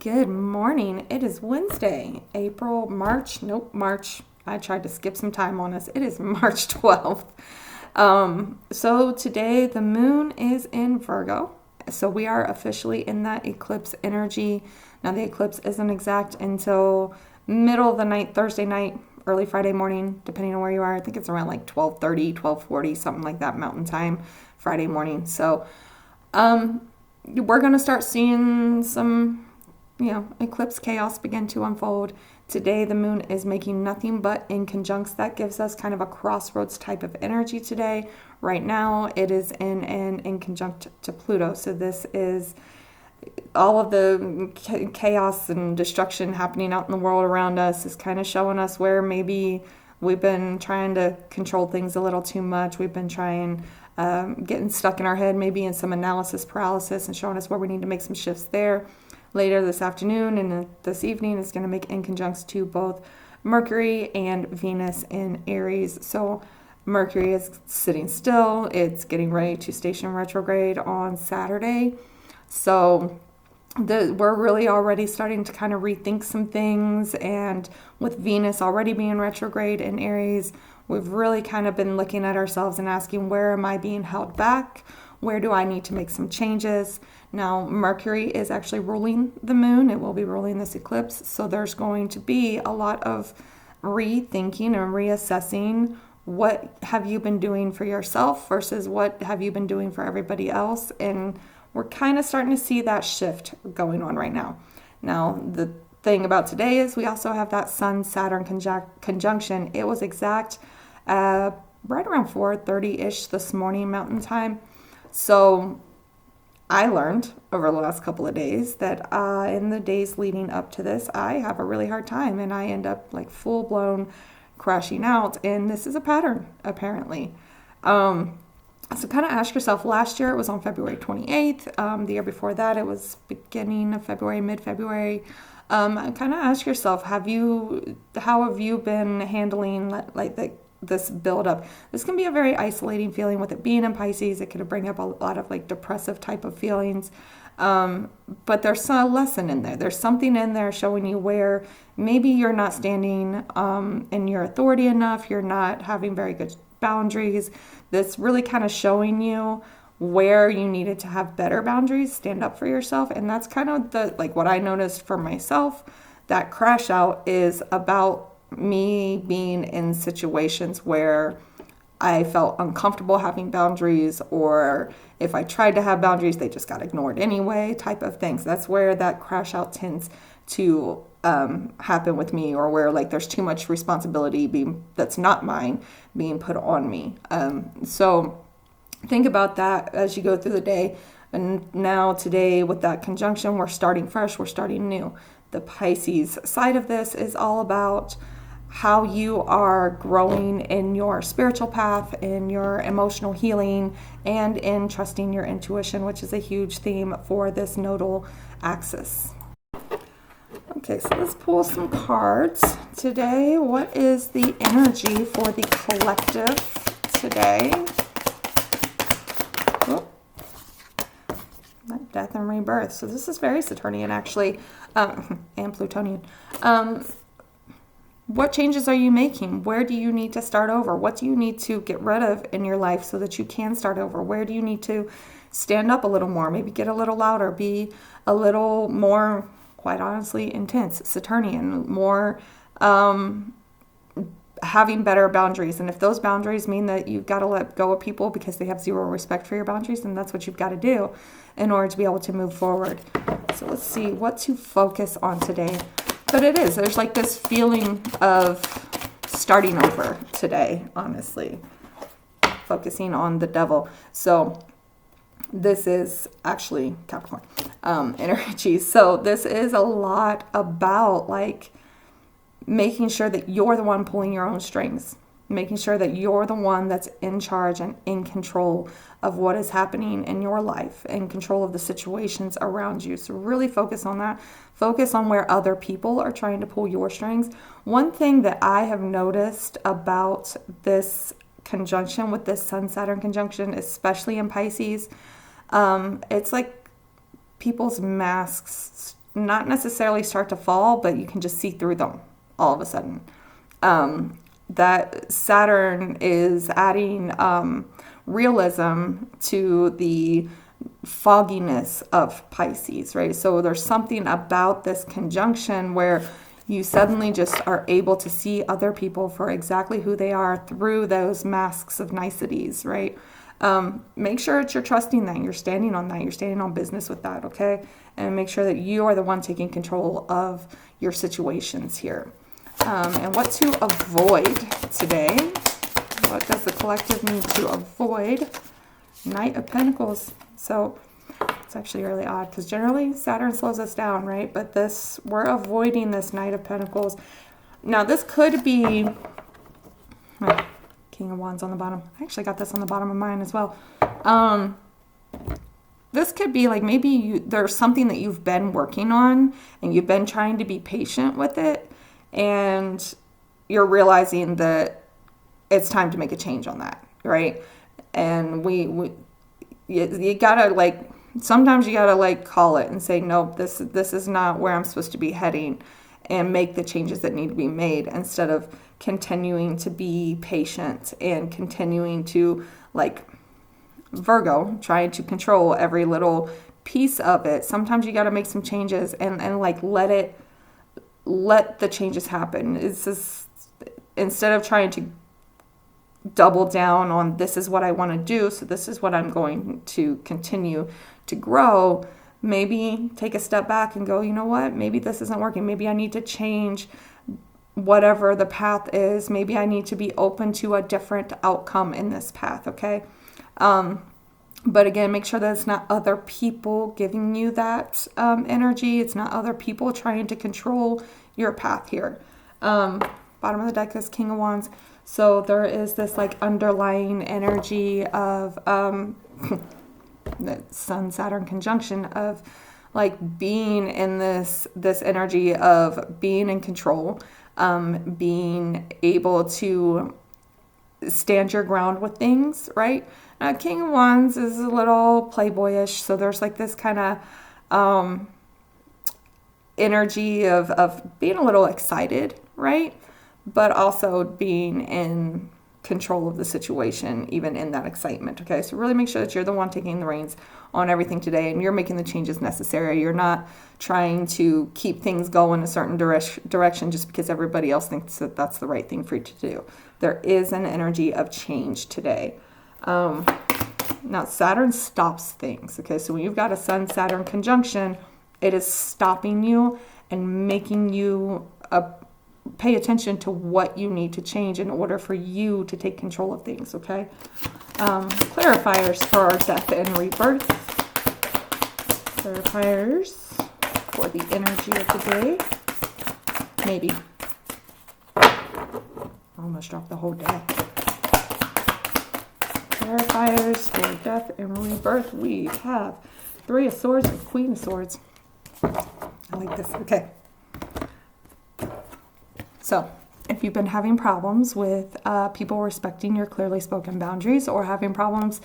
Good morning. It is Wednesday, March. I tried to skip some time on us. It is March 12th. So today the moon is in Virgo. So we are officially in that eclipse energy. Now the eclipse isn't exact until middle of the night, Thursday night, early Friday morning, depending on where you are. I think it's around like 12:30, 12:40, something like that mountain time, Friday morning. So we're going to start seeing some, eclipse chaos begin to unfold. Today, the moon is making nothing but in conjuncts. That gives us kind of a crossroads type of energy today. Right now, it is in conjunct to Pluto. So this is all of the chaos and destruction happening out in the world around us is kind of showing us where maybe we've been trying to control things a little too much. We've been trying, getting stuck in our head, maybe in some analysis paralysis, and showing us where we need to make some shifts there. Later this afternoon and this evening is going to make in conjuncts to both Mercury and Venus in Aries. So Mercury is sitting still. It's getting ready to station retrograde on Saturday. So we're really already starting to kind of rethink some things. And with Venus already being retrograde in Aries, we've really kind of been looking at ourselves and asking, where am I being held back? Where do I need to make some changes? Now, Mercury is actually ruling the moon. It will be ruling this eclipse. So there's going to be a lot of rethinking and reassessing. What have you been doing for yourself versus what have you been doing for everybody else? And we're kind of starting to see that shift going on right now. Now, the thing about today is we also have that Sun-Saturn conjunction. It was exact right around 4:30-ish this morning Mountain Time. So I learned over the last couple of days that in the days leading up to this, I have a really hard time and I end up like full-blown crashing out. And this is a pattern, apparently. So kind of ask yourself, last year it was on February 28th. The year before that, it was beginning of February, mid-February. Kind of ask yourself, how have you been handling this buildup? This can be a very isolating feeling with it being in Pisces. It could bring up a lot of like depressive type of feelings. But there's a lesson in there. There's something in there showing you where maybe you're not standing in your authority enough. You're not having very good boundaries. That's really kind of showing you where you needed to have better boundaries, stand up for yourself. And that's kind of what I noticed for myself. That crash out is about me being in situations where I felt uncomfortable having boundaries, or if I tried to have boundaries, they just got ignored anyway, type of things. That's where that crash out tends to happen with me, or where like there's too much responsibility that's not mine being put on me. So think about that as you go through the day. And now today with that conjunction, we're starting fresh, we're starting new. The Pisces side of this is all about how you are growing in your spiritual path, in your emotional healing, and in trusting your intuition, which is a huge theme for this nodal axis. Okay, so let's pull some cards today. What is the energy for the collective today? Oh, death and rebirth. So this is very Saturnian, actually, and Plutonian. What changes are you making? Where do you need to start over? What do you need to get rid of in your life so that you can start over? Where do you need to stand up a little more? Maybe get a little louder, be a little more, quite honestly, intense, Saturnian, more having better boundaries. And if those boundaries mean that you've got to let go of people because they have zero respect for your boundaries, then that's what you've got to do in order to be able to move forward. So let's see what to focus on today. But there's like this feeling of starting over today, honestly, focusing on the devil. So this is actually Capricorn energy. So this is a lot about like making sure that you're the one pulling your own strings, making sure that you're the one that's in charge and in control of what is happening in your life, in control of the situations around you. So really focus on that. Focus on where other people are trying to pull your strings. One thing that I have noticed about this conjunction with this Sun-Saturn conjunction, especially in Pisces, it's like people's masks not necessarily start to fall, but you can just see through them all of a sudden. That Saturn is adding realism to the fogginess of Pisces, right? So there's something about this conjunction where you suddenly just are able to see other people for exactly who they are through those masks of niceties, right? Make sure that you're trusting that, you're standing on that, you're standing on business with that, okay? And make sure that you are the one taking control of your situations here. And what to avoid today? What does the collective need to avoid? Knight of Pentacles. So it's actually really odd because generally Saturn slows us down, right? But we're avoiding this Knight of Pentacles. Now this could be King of Wands on the bottom. I actually got this on the bottom of mine as well. This could be like maybe there's something that you've been working on and you've been trying to be patient with it, and you're realizing that it's time to make a change on that, right? And you gotta like, sometimes you gotta like call it and say, nope, this is not where I'm supposed to be heading, and make the changes that need to be made instead of continuing to be patient and continuing to, like Virgo, trying to control every little piece of it. Sometimes you gotta make some changes and like let the changes happen. It's just, instead of trying to double down on this is what I want to do, so this is what I'm going to continue to grow, maybe take a step back and go, you know what, maybe this isn't working. Maybe I need to change whatever the path is. Maybe I need to be open to a different outcome in this path, okay? But again, make sure that it's not other people giving you that energy. It's not other people trying to control your path here. Bottom of the deck is King of Wands. So there is this like underlying energy of the Sun-Saturn conjunction of like being in this energy of being in control, being able to stand your ground with things, right? King of Wands is a little playboyish, so there's like this kind of energy of being a little excited, right? But also being in control of the situation, even in that excitement, okay? So really make sure that you're the one taking the reins on everything today, and you're making the changes necessary. You're not trying to keep things going a certain direction just because everybody else thinks that that's the right thing for you to do. There is an energy of change today. Now, Saturn stops things, okay? So when you've got a Sun-Saturn conjunction, it is stopping you and making you pay attention to what you need to change in order for you to take control of things, okay? Clarifiers for our death and rebirth. Clarifiers for the energy of the day. Maybe. Almost dropped the whole deck. Clarifiers for death and rebirth. We have Three of Swords and Queen of Swords. I like this. Okay. So, if you've been having problems with people respecting your clearly spoken boundaries, or having problems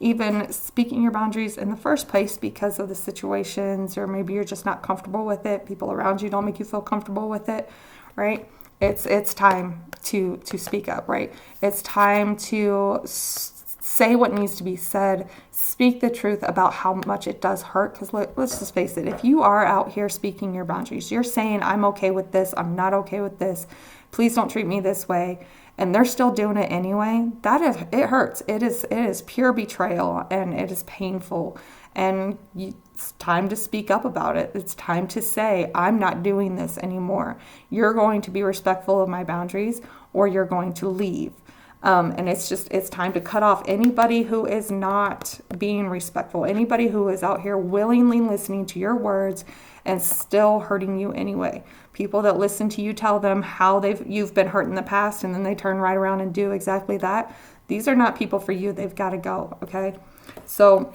even speaking your boundaries in the first place because of the situations, or maybe you're just not comfortable with it, people around you don't make you feel comfortable with it, right? It's time to speak up, right? It's time to say what needs to be said, speak the truth about how much it does hurt, because let's just face it, if you are out here speaking your boundaries, you're saying, I'm okay with this, I'm not okay with this, please don't treat me this way, and they're still doing it anyway, it hurts. It is pure betrayal, and it is painful, and it's time to speak up about it. It's time to say, I'm not doing this anymore. You're going to be respectful of my boundaries, or you're going to leave. And it's time to cut off anybody who is not being respectful, anybody who is out here willingly listening to your words and still hurting you anyway. People that listen to you tell them how you've been hurt in the past, and then they turn right around and do exactly that. These are not people for you. They've got to go, okay? So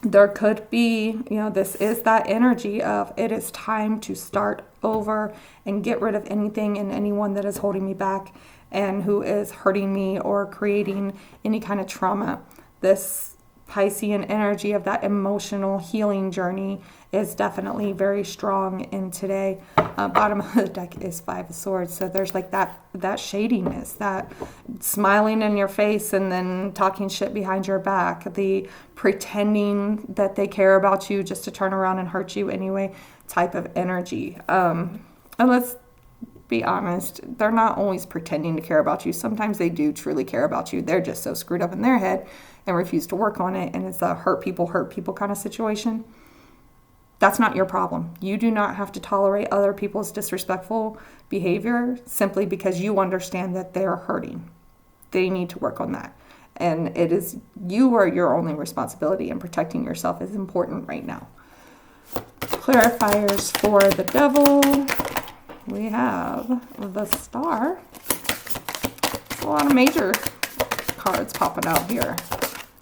there could be, this is that energy of it is time to start over and get rid of anything and anyone that is holding me back and who is hurting me or creating any kind of trauma. This Piscean energy of that emotional healing journey is definitely very strong in today. Bottom of the deck is Five of Swords. So there's like that shadiness, that smiling in your face and then talking shit behind your back, the pretending that they care about you just to turn around and hurt you anyway type of energy. And let's be honest, they're not always pretending to care about you. Sometimes they do truly care about you. They're just so screwed up in their head and refuse to work on it. And it's a hurt people kind of situation. That's not your problem. You do not have to tolerate other people's disrespectful behavior simply because you understand that they're hurting. They need to work on that. And it is you are your only responsibility, and protecting yourself is important right now. Clarifiers for the Devil. We have the Star. There's a lot of major cards popping out here.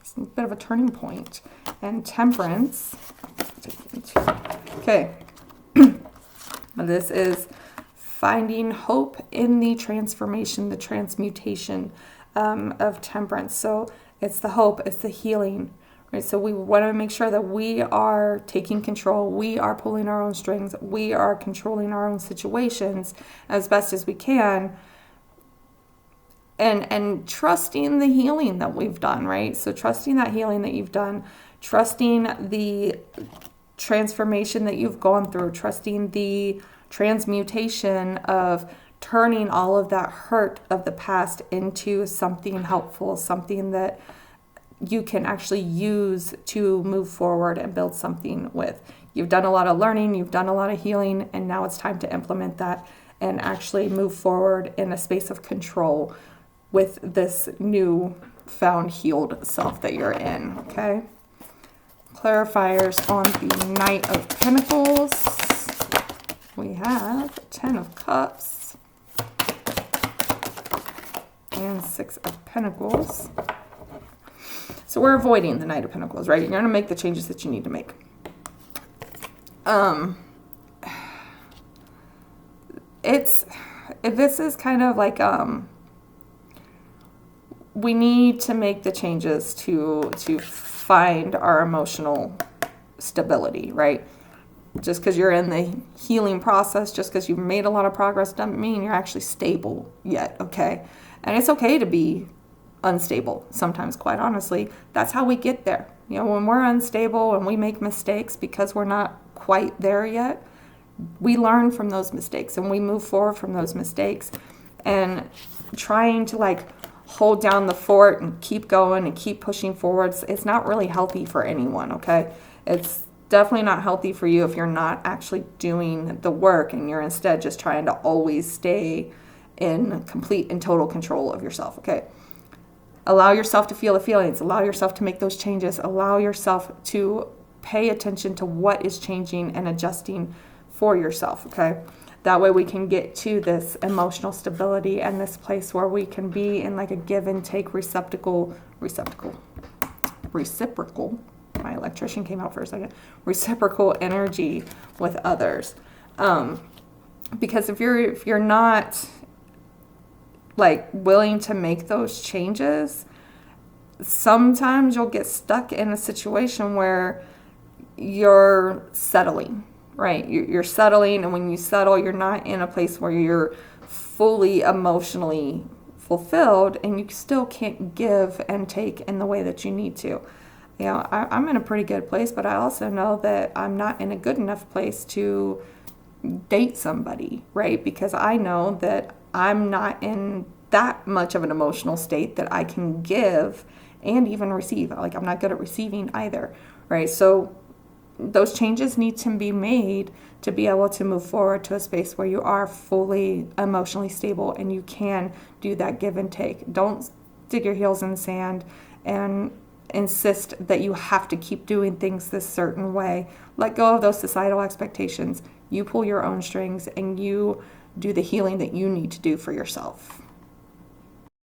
It's a bit of a turning point. And Temperance. Okay. This is finding hope in the transformation, the transmutation of Temperance. So it's the hope, it's the healing, right? So we want to make sure that we are taking control. We are pulling our own strings. We are controlling our own situations as best as we can. And trusting the healing that we've done, right? So trusting that healing that you've done, trusting the transformation that you've gone through, trusting the transmutation of turning all of that hurt of the past into something helpful, something that you can actually use to move forward and build something with. You've done a lot of learning, you've done a lot of healing, and now it's time to implement that and actually move forward in a space of control with this new found healed self that you're in, okay? Clarifiers on the Knight of Pentacles. We have Ten of Cups and Six of Pentacles. So we're avoiding the Knight of Pentacles, right? You're going to make the changes that you need to make. This is kind of like we need to make the changes to find our emotional stability, right? Just because you're in the healing process, just because you've made a lot of progress, doesn't mean you're actually stable yet, okay? And it's okay to be unstable sometimes, quite honestly. That's how we get there. You know, when we're unstable and we make mistakes because we're not quite there yet, we learn from those mistakes and we move forward from those mistakes. And trying to like hold down the fort and keep going and keep pushing forwards, it's not really healthy for anyone, okay? It's definitely not healthy for you if you're not actually doing the work and you're instead just trying to always stay in complete and total control of yourself, okay? Allow yourself to feel the feelings. Allow yourself to make those changes. Allow yourself to pay attention to what is changing and adjusting for yourself, okay? That way we can get to this emotional stability and this place where we can be in like a give and take reciprocal. My electrician came out for a second. Reciprocal energy with others. Because if you're not like willing to make those changes, sometimes you'll get stuck in a situation where you're settling, right? You're settling, and when you settle, you're not in a place where you're fully emotionally fulfilled, and you still can't give and take in the way that you need to. You know, I'm in a pretty good place, but I also know that I'm not in a good enough place to date somebody, right? Because I know that I'm not in that much of an emotional state that I can give and even receive. Like, I'm not good at receiving either, right? So those changes need to be made to be able to move forward to a space where you are fully emotionally stable and you can do that give and take. Don't dig your heels in the sand and insist that you have to keep doing things this certain way. Let go of those societal expectations. You pull your own strings and you do the healing that you need to do for yourself.